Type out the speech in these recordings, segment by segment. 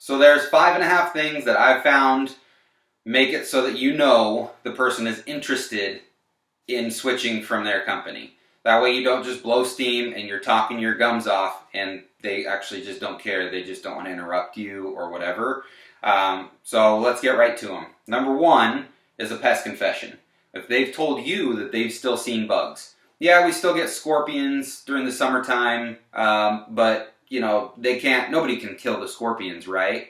So there's 5.5 things that I've found make it so that you know the person is interested in switching from their company. That way you don't just blow steam and you're talking your gums off and they actually just don't care. They just don't want to interrupt you or whatever. So let's get right to them. Number one is a pest confession. If they've told you that they've still seen bugs. Yeah, we still get scorpions during the summertime, but you know, nobody can kill the scorpions, right?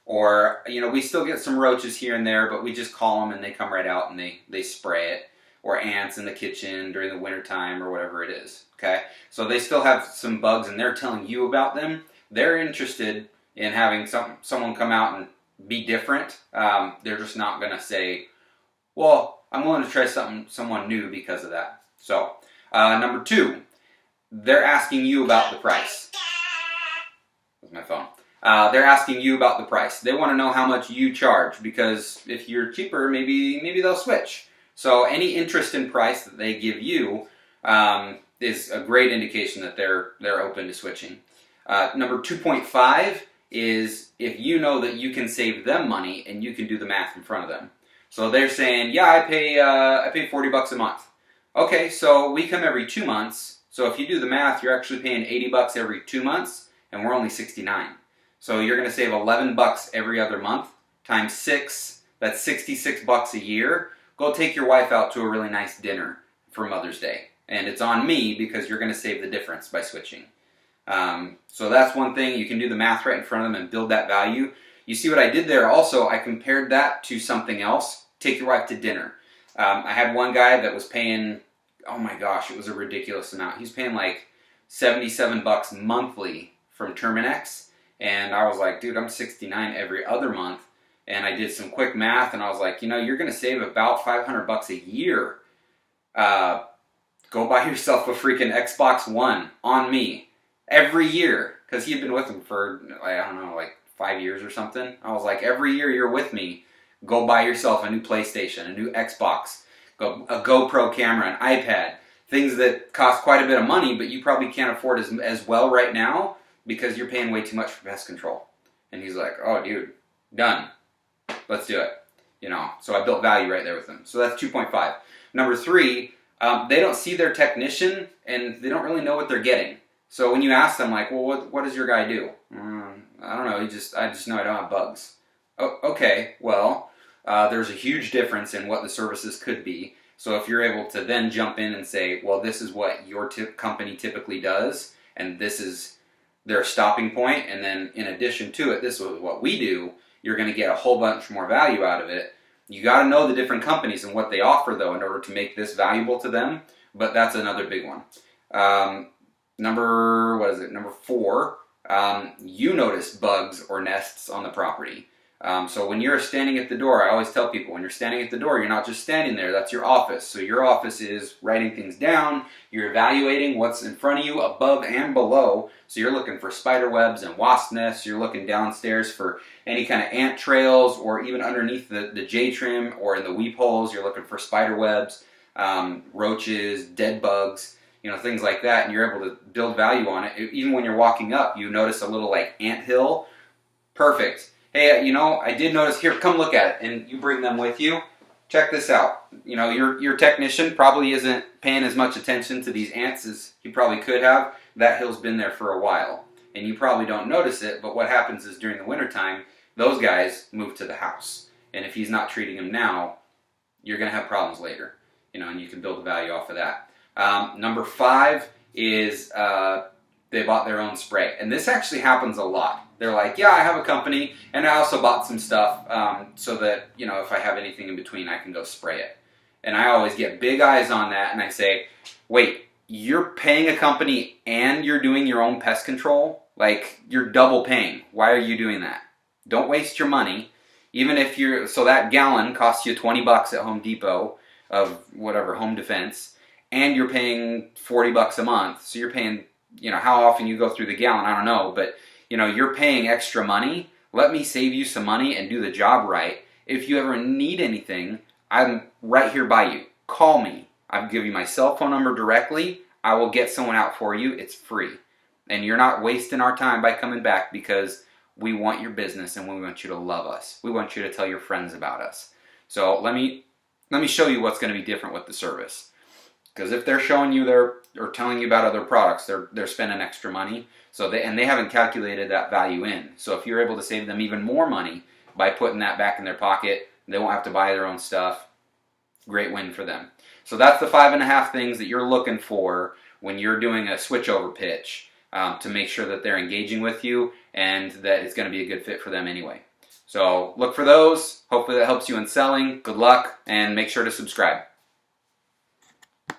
Or, you know, we still get some roaches here and there, but we just call them and they come right out and they spray it. Or ants in the kitchen during the wintertime or whatever it is, okay? So they still have some bugs and they're telling you about them. They're interested in having someone come out and be different. They're just not going to say, well, I'm willing to try someone new because of that. So, number two, they're asking you about the price. That's my phone. They're asking you about the price. They want to know how much you charge because if you're cheaper, maybe they'll switch. So any interest in price that they give you is a great indication that they're open to switching. Number 2.5 is if you know that you can save them money and you can do the math in front of them. So they're saying, yeah, I pay $40 a month. Okay, so we come every 2 months. So if you do the math, you're actually paying $80 every 2 months, and we're only 69. So you're going to save $11 every other month times 6. That's $66 a year. Go take your wife out to a really nice dinner for Mother's Day. And it's on me because you're going to save the difference by switching. So that's one thing. You can do the math right in front of them and build that value. You see what I did there also? I compared that to something else. Take your wife to dinner. I had one guy that was paying, oh my gosh, it was a ridiculous amount. He's paying like $77 monthly from Terminex. And I was like, dude, I'm 69 every other month. And I did some quick math, and I was like, you know, you're going to save about $500 a year. Go buy yourself a freaking Xbox One on me every year. Because he had been with him for, I don't know, like 5 years or something. I was like, every year you're with me, go buy yourself a new PlayStation, a new Xbox, a GoPro camera, an iPad. Things that cost quite a bit of money, but you probably can't afford as well right now because you're paying way too much for pest control. And he's like, oh, dude, done. Let's do it. You know, so I built value right there with them. So that's 2.5. Number 3, they don't see their technician and they don't really know what they're getting. So when you ask them, like, well, what does your guy do? I don't know. I just know I don't have bugs. Oh, okay. Well, there's a huge difference in what the services could be. So if you're able to then jump in and say, well, this is what your company typically does, and this is their stopping point, and then in addition to it, this is what we do. You're going to get a whole bunch more value out of it. You got to know the different companies and what they offer, though, in order to make this valuable to them. But that's another big one. Number 4, you notice bugs or nests on the property. So when you're standing at the door, I always tell people, when you're standing at the door, you're not just standing there. That's your office. So your office is writing things down. You're evaluating what's in front of you, above and below. So you're looking for spider webs and wasp nests. You're looking downstairs for any kind of ant trails, or even underneath the J-trim or in the weep holes, you're looking for spider webs, roaches, dead bugs, you know, things like that. And you're able to build value on it. Even when you're walking up, you notice a little like ant hill. Perfect. Hey, you know, I did notice, here, come look at it, and you bring them with you. Check this out. You know, your technician probably isn't paying as much attention to these ants as he probably could have. That hill's been there for a while, and you probably don't notice it, but what happens is during the wintertime, those guys move to the house. And if he's not treating them now, you're going to have problems later, you know, and you can build a value off of that. Number 5 is they bought their own spray. And this actually happens a lot. They're like, yeah, I have a company, and I also bought some stuff so that, you know, if I have anything in between, I can go spray it. And I always get big eyes on that, and I say, wait, you're paying a company and you're doing your own pest control? Like, you're double paying. Why are you doing that? Don't waste your money. Even if so that gallon costs you $20 at Home Depot of whatever, Home Defense, and you're paying $40 a month. So you're paying, you know, how often you go through the gallon, I don't know, but you know, you're paying extra money. Let me save you some money and do the job right. If you ever need anything, I'm right here by you. Call me. I'll give you my cell phone number directly. I will get someone out for you. It's free. And you're not wasting our time by coming back because We want your business and we want you to love us. We want you to tell your friends about us. So let me show you what's going to be different with the service. Because if they're showing you or telling you about other products, they're spending extra money. So they haven't calculated that value in. So if you're able to save them even more money by putting that back in their pocket, they won't have to buy their own stuff. Great win for them. So that's the 5.5 things that you're looking for when you're doing a switchover pitch to make sure that they're engaging with you and that it's going to be a good fit for them anyway. So look for those. Hopefully that helps you in selling. Good luck, and make sure to subscribe.